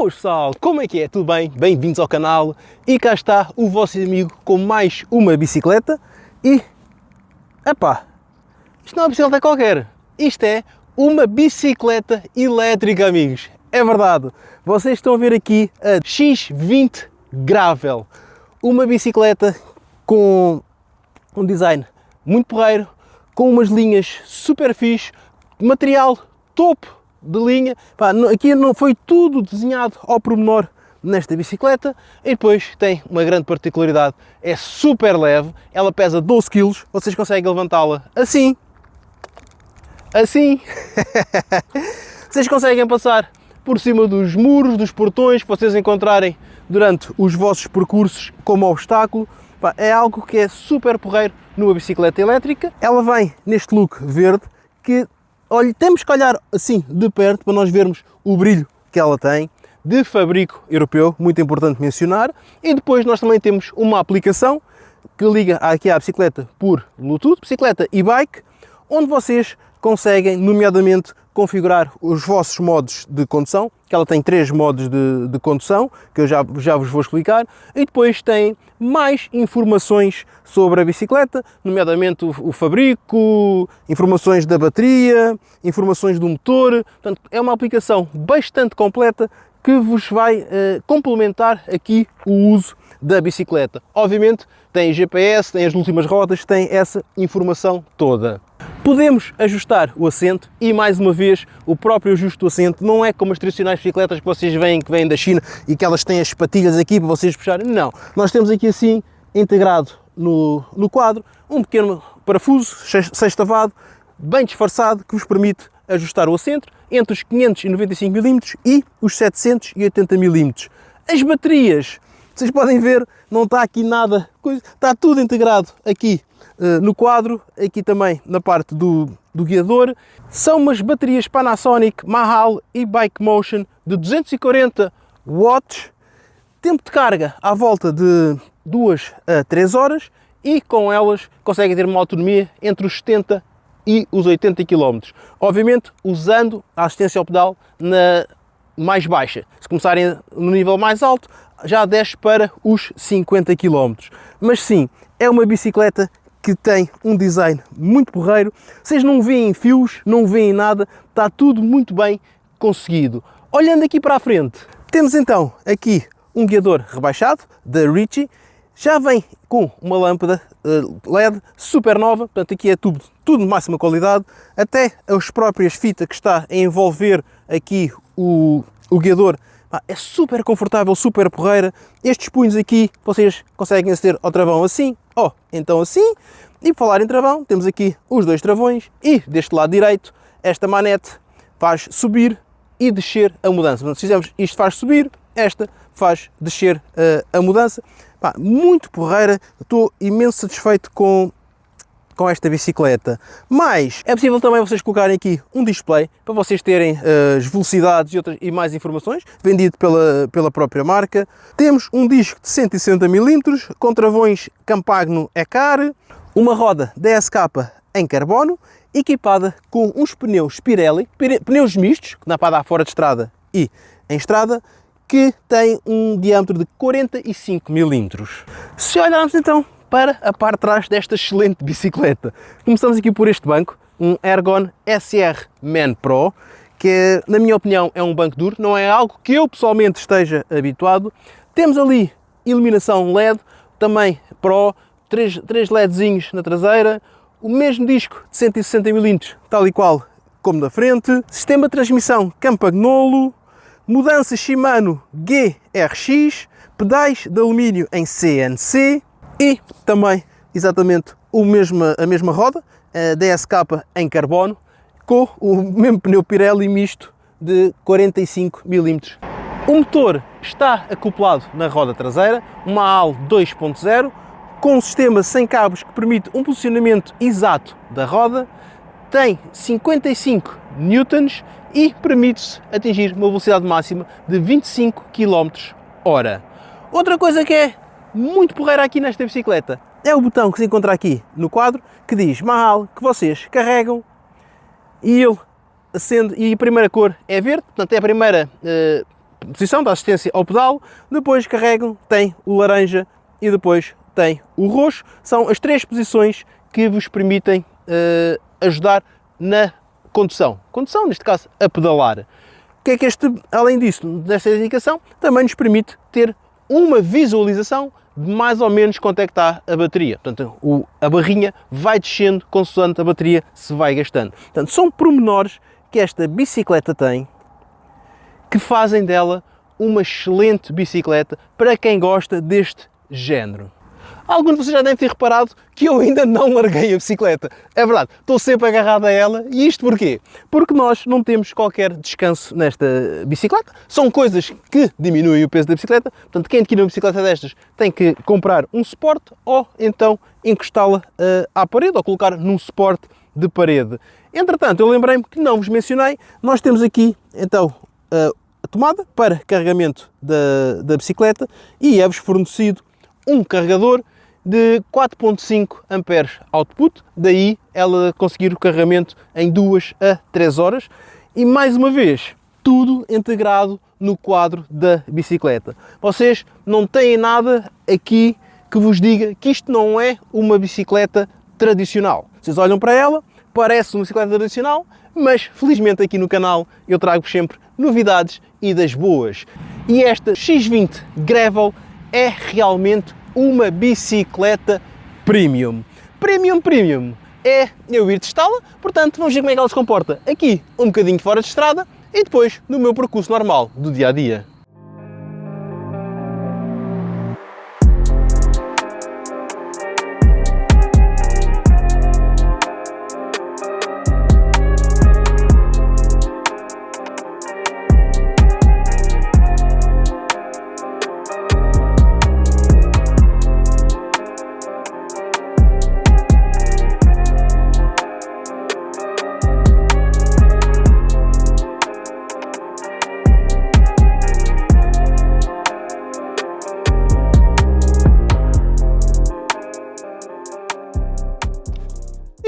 Boas pessoal, como é que é? Tudo bem? Bem-vindos ao canal e cá está o vosso amigo com mais uma bicicleta e... Epá, isto não é uma bicicleta qualquer, isto é uma bicicleta elétrica, amigos. É verdade, vocês estão a ver aqui a X20 Gravel, uma bicicleta com um design muito porreiro, com umas linhas super fixe, material topo de linha. Pá, aqui não foi tudo desenhado ao pormenor nesta bicicleta. E depois tem uma grande particularidade, é super leve, ela pesa 12 kg, vocês conseguem levantá-la assim, vocês conseguem passar por cima dos muros, dos portões que vocês encontrarem durante os vossos percursos como obstáculo. Pá, é algo que é super porreiro numa bicicleta elétrica. Ela vem neste look verde que, olha, temos que olhar assim de perto para nós vermos o brilho que ela tem, de fabrico europeu, muito importante mencionar. E depois nós também temos uma aplicação que liga aqui à bicicleta por Bluetooth, bicicleta e bike, onde vocês conseguem, nomeadamente, configurar os vossos modos de condução, que ela tem 3 modos de condução, que eu já vos vou explicar, e depois tem mais informações sobre a bicicleta, nomeadamente o fabrico, informações da bateria, informações do motor. Portanto, é uma aplicação bastante completa que vos vai complementar aqui o uso da bicicleta. Obviamente tem GPS, tem as últimas rodas, tem essa informação toda. Podemos ajustar o assento e, mais uma vez, o próprio ajuste do assento não é como as tradicionais bicicletas que vocês veem, que vêm da China e que elas têm as patilhas aqui para vocês puxarem. Não, nós temos aqui assim, integrado no quadro, um pequeno parafuso sextavado, bem disfarçado, que vos permite ajustar o assento entre os 595 mm e os 780 mm. As baterias, vocês podem ver, não está aqui nada, está tudo integrado aqui no quadro, aqui também na parte do guiador. São umas baterias Panasonic, Mahal e Bike Motion de 240 watts, tempo de carga à volta de 2 a 3 horas e com elas conseguem ter uma autonomia entre os 70 e os 80 km. Obviamente usando a assistência ao pedal na mais baixa. Se começarem no nível mais alto, já desce para os 50 km. Mas sim, é uma bicicleta que tem um design muito porreiro. Vocês não veem fios, não veem nada, está tudo muito bem conseguido. Olhando aqui para a frente, temos então aqui um guiador rebaixado da Ritchey. Já vem com uma lâmpada LED super nova, portanto aqui é tudo de máxima qualidade, até as próprias fitas que está a envolver aqui o guiador. É super confortável, super porreira. Estes punhos aqui, vocês conseguem aceder ao travão assim, então assim. E por falar em travão, temos aqui os 2 travões e deste lado direito, esta manete faz subir e descer a mudança. Portanto, se fizermos isto faz subir, esta faz descer a mudança. Muito porreira, estou imenso satisfeito com esta bicicleta. Mas é possível também vocês colocarem aqui um display para vocês terem as velocidades e mais informações, vendido pela própria marca. Temos um disco de 160 mm com travões Campagno Ecar, uma roda DSK em carbono, equipada com uns pneus Pirelli, pneus mistos, que dá para dar fora de estrada e em estrada, que tem um diâmetro de 45 mm. Se olharmos então para a parte de trás desta excelente bicicleta, começamos aqui por este banco, um Ergon SR Man Pro, que na minha opinião é um banco duro, não é algo que eu pessoalmente esteja habituado. Temos ali iluminação LED, também Pro, 3 LEDzinhos na traseira, o mesmo disco de 160 mm, tal e qual como da frente, sistema de transmissão Campagnolo, mudança Shimano GRX, pedais de alumínio em CNC e também exatamente a mesma roda, a DSK em carbono, com o mesmo pneu Pirelli misto de 45 mm. O motor está acoplado na roda traseira, uma AL 2.0, com um sistema sem cabos que permite um posicionamento exato da roda, tem 55 newtons e permite-se atingir uma velocidade máxima de 25 km/h. Outra coisa que é muito porreira aqui nesta bicicleta é o botão que se encontra aqui no quadro, que diz Mahal, que vocês carregam e ele acende, e a primeira cor é verde, portanto é a primeira posição da assistência ao pedal, depois carregam, tem o laranja e depois tem o roxo. São as 3 posições que vos permitem ajudar na condução. Condução, neste caso, a pedalar. O que é que além disso, desta indicação, também nos permite ter uma visualização de mais ou menos quanto é que está a bateria. Portanto, a barrinha vai descendo consoante a bateria se vai gastando. Portanto, são pormenores que esta bicicleta tem que fazem dela uma excelente bicicleta para quem gosta deste género. Alguns de vocês já devem ter reparado que eu ainda não larguei a bicicleta. É verdade, estou sempre agarrado a ela. E isto porquê? Porque nós não temos qualquer descanso nesta bicicleta. São coisas que diminuem o peso da bicicleta. Portanto, quem adquire uma bicicleta destas tem que comprar um suporte ou então encostá-la à parede ou colocar num suporte de parede. Entretanto, eu lembrei-me que não vos mencionei. Nós temos aqui, então, a tomada para carregamento da bicicleta e é-vos fornecido um carregador de 4.5 amperes output, daí ela conseguir o carregamento em 2 a 3 horas e mais uma vez, tudo integrado no quadro da bicicleta. Vocês não têm nada aqui que vos diga que isto não é uma bicicleta tradicional. Vocês olham para ela, parece uma bicicleta tradicional, mas felizmente aqui no canal eu trago-vos sempre novidades e das boas. E esta X20 Gravel é realmente uma bicicleta premium. Premium é eu ir testá-la, portanto vamos ver como é que ela se comporta aqui um bocadinho fora de estrada e depois no meu percurso normal do dia a dia.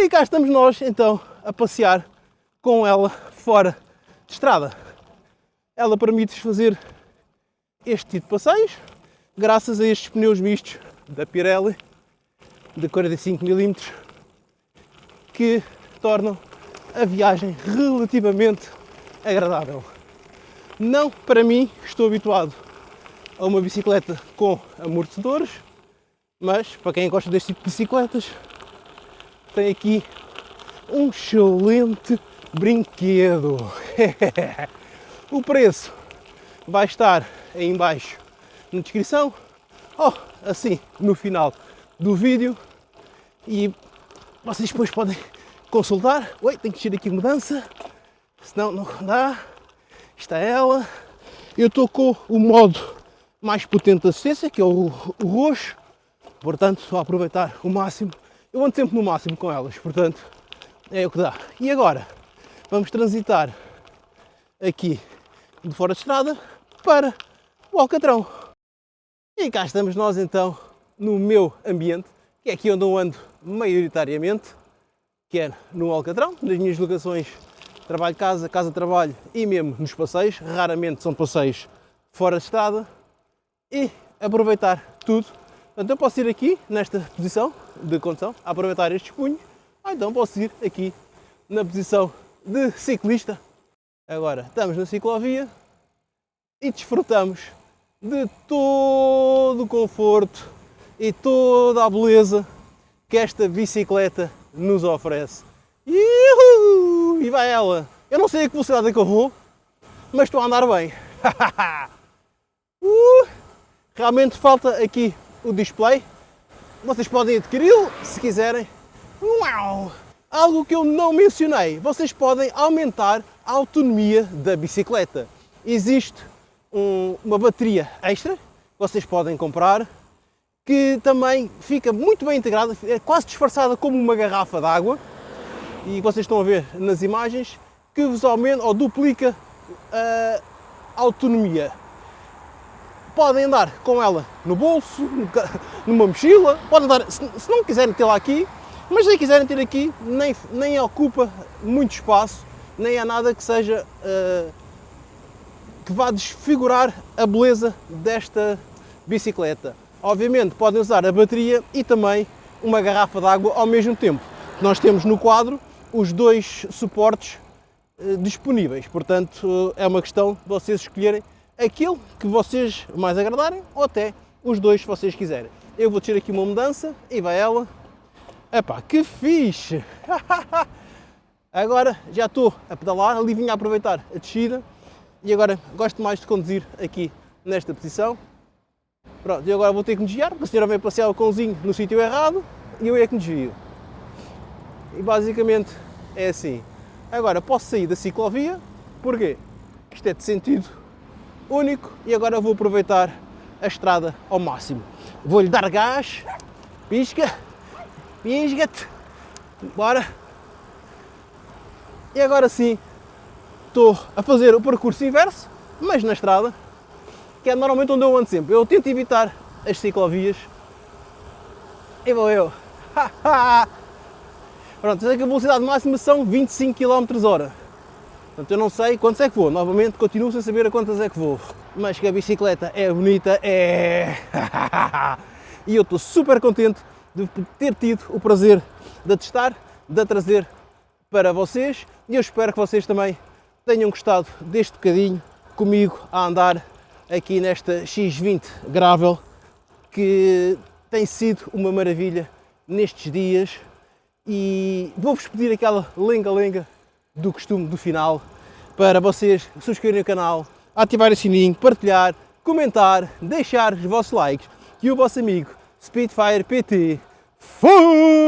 E cá estamos nós, então, a passear com ela fora de estrada. Ela permite-vos fazer este tipo de passeios, graças a estes pneus mistos da Pirelli, de 45 mm, que tornam a viagem relativamente agradável. Não para mim, estou habituado a uma bicicleta com amortecedores, mas para quem gosta deste tipo de bicicletas, tem aqui um excelente brinquedo. O preço vai estar aí em baixo na descrição ou assim no final do vídeo e vocês depois podem consultar. Oi, tenho que tirar aqui mudança, senão não dá. Está ela. Eu estou com o modo mais potente de assistência, que é o roxo, portanto estou a aproveitar o máximo. Eu ando sempre no máximo com elas, portanto, é o que dá. E agora, vamos transitar aqui de fora de estrada para o Alcatrão. E cá estamos nós então, no meu ambiente, que é aqui onde eu ando maioritariamente, que é no Alcatrão, nas minhas locações trabalho-casa, casa-trabalho e mesmo nos passeios. Raramente são passeios fora de estrada. E aproveitar tudo. Portanto, eu posso ir aqui, nesta posição de condução, a aproveitar estes punhos, ou então posso ir aqui na posição de ciclista. Agora, estamos na ciclovia e desfrutamos de todo o conforto e toda a beleza que esta bicicleta nos oferece. Iuhu! E vai ela! Eu não sei a que velocidade é que eu vou, mas estou a andar bem. Realmente falta aqui o display, vocês podem adquiri-lo se quiserem. Uau! Algo que eu não mencionei, vocês podem aumentar a autonomia da bicicleta. Existe uma bateria extra que vocês podem comprar, que também fica muito bem integrada, é quase disfarçada como uma garrafa de água, e vocês estão a ver nas imagens, que vos aumenta ou duplica a autonomia. Podem andar com ela no bolso, numa mochila, podem andar, se não quiserem tê-la aqui, mas se quiserem ter aqui, nem ocupa muito espaço, nem há nada que seja que vá desfigurar a beleza desta bicicleta. Obviamente podem usar a bateria e também uma garrafa de água ao mesmo tempo. Nós temos no quadro os dois suportes disponíveis, portanto é uma questão de vocês escolherem aquele que vocês mais agradarem ou até os dois se vocês quiserem. Eu vou descer aqui uma mudança e vai ela. Epá, que fixe! Agora já estou a pedalar, ali vinha a aproveitar a descida e agora gosto mais de conduzir aqui nesta posição. Pronto, e agora vou ter que me desviar porque a senhora veio passear o cãozinho no sítio errado e eu é que me desvio. E basicamente é assim. Agora posso sair da ciclovia, porquê? Isto é de sentido único e agora vou aproveitar a estrada ao máximo. Vou-lhe dar gás, pisca, pisca-te, bora. E agora sim, estou a fazer o percurso inverso, mas na estrada, que é normalmente onde eu ando sempre. Eu tento evitar as ciclovias e vou eu. Pronto, sei que a velocidade máxima são 25 km/h. Portanto, eu não sei quantos é que vou. Novamente, continuo sem saber a quantas é que vou. Mas que a bicicleta é bonita, é... E eu estou super contente de ter tido o prazer de a testar, de a trazer para vocês. E eu espero que vocês também tenham gostado deste bocadinho comigo a andar aqui nesta X20 Gravel, que tem sido uma maravilha nestes dias. E vou-vos pedir aquela lenga-lenga do costume do final, para vocês subscreverem o canal, ativar o sininho, partilhar, comentar, deixar os vossos likes, e o vosso amigo Speedfire PT. Fui!